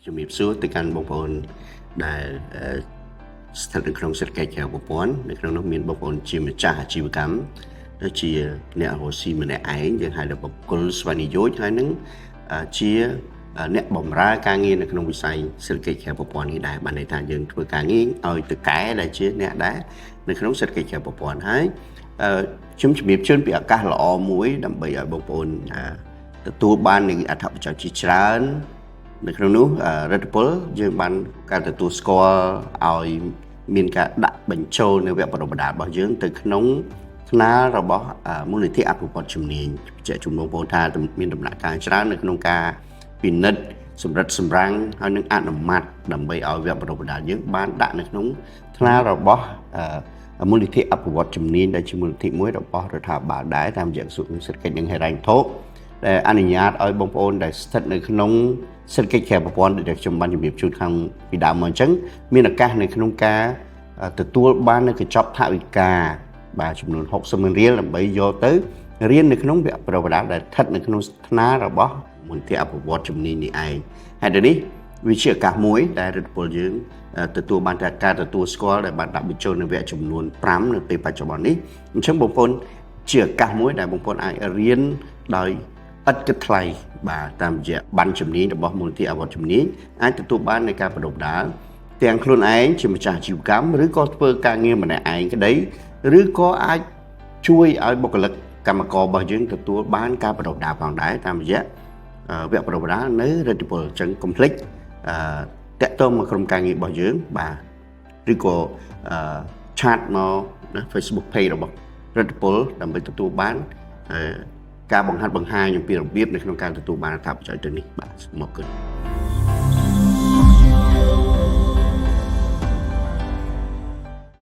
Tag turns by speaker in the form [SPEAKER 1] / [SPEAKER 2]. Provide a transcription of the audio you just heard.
[SPEAKER 1] ជំរាបសួរទៅកាន់បងប្អូនដែលស្ថិតនៅក្នុងសេដ្ឋកិច្ចក្រៅប្រព័ន្ធនៅក្នុងនោះមានបងប្អូនជាម្ចាស់អាជីវកម្មដូចជាអ្នករស់ស៊ីម្នាក់ឯងយើងហៅថាបុគ្គលស្វ័យនិយោជន៍ហើយនឹងជាអ្នកបម្រើការងារនៅក្នុងវិស័យសេដ្ឋកិច្ចក្រៅប្រព័ន្ធនេះដែរបានន័យថាយើងធ្វើការងារឲ្យទៅកែដែលជាអ្នកដែរនៅក្នុងសេដ្ឋកិច្ចក្រៅប្រព័ន្ធហើយខ្ញុំជំរាបជូនពីឱកាសល្អមួយដើម្បីឲ្យបងប្អូនទទួលបាននូវអត្ថប្រយោជន៍ជាច្រើននៅក្នុងនោះរដ្ឋពលយើងបានការទទួលស្គាល់ឲ្យមានការដាក់បញ្ចូលនៅវគ្គបណ្ដុះបណ្ដាលរបស់យើងទៅក្នុងថ្នាលរបស់មូលនិធិអភិវឌ្ឍជំនាញជាជំនុំបងប្អូនថាមានដំណាក់កាលច្រើននៅក្នុងការពិនិត្យសម្រិតសម្រាំងហើយនឹងអនុម័តដើម្បីឲ្យវគ្គបណ្ដុះបណ្ដាលយើងបានដាក់នៅក្នុងថ្នាលរបស់មូលនិធិអភិវឌ្ឍជំនាញដែលជាមូលនិធិមួយរបស់រដ្ឋាភិបាលដែរតាមរយៈក្រសួងសេដ្ឋកិច្ចនិងហិរញ្ញវត្ថុដែលអនុញ្ញាតឲ្យបងប្អូនដែលស្ថិតនៅក្នុងសេដ្ឋកិច្ចក្រៅប្រព័ន្ធដែលខ្ញុំបានជម្រាបជូនខាងពីដើមមកអញ្ចឹងមានឱកាសនៅក្នុងការទទួលបាននៅកញ្ចប់ថវិកាបាទចំនួន60,000រៀលដើម្បីយកទៅរៀននៅក្នុងវគ្គបណ្ដុះបណ្ដាលដែលស្ថិតនៅក្នុងថ្នាលរបស់មន្ទីរអភិវឌ្ឍជំនាញនេះឯងហើយនេះវាជាឱកាសមួយដែលរដ្ឋពលយើងទទួលបានការទទួលស្គាល់ដែលបានដាក់បញ្ចូលនៅវគ្គចំនួន5នៅពេលបច្ចុប្បន្ននេះអញ្ចឹងបងប្អូនជាឱកាសមួយដែលបងប្អូនអាចរៀនដោយឥតគិតថ្លៃបាទតាមរយៈបណ្ណជំនាញរបស់មូលនិធិអភិវឌ្ឍជំនាញអាចទទួលបាននៃការបណ្ដុះបណ្ដាលទាំងខ្លួនឯងជាម្ចាស់អាជីវកម្មឬក៏ធ្វើការងារម្នាក់ឯងក្តីឬក៏អាចជួយឲ្យបុគ្គលិកកម្មកររបស់យើងទទួលបានការបណ្ដុះបណ្ដាលផងដែរតាមរយៈវគ្គបណ្ដុះបណ្ដាលនៅរដ្ឋពលអញ្ចឹងកុំភ្លេចតាក់ទងមកក្រុមការងាររបស់យើងបាទឬក៏ឆាតមកណា Facebook Page របស់រដ្ឋពលដើម្បីទទួលបានការបង្ហាត់បង្ហាញអំពីរបៀបនៅក្នុងការទទួលបានអត្ថប្រយោជន៍ទាំងនេះបាទសូមអរគុណ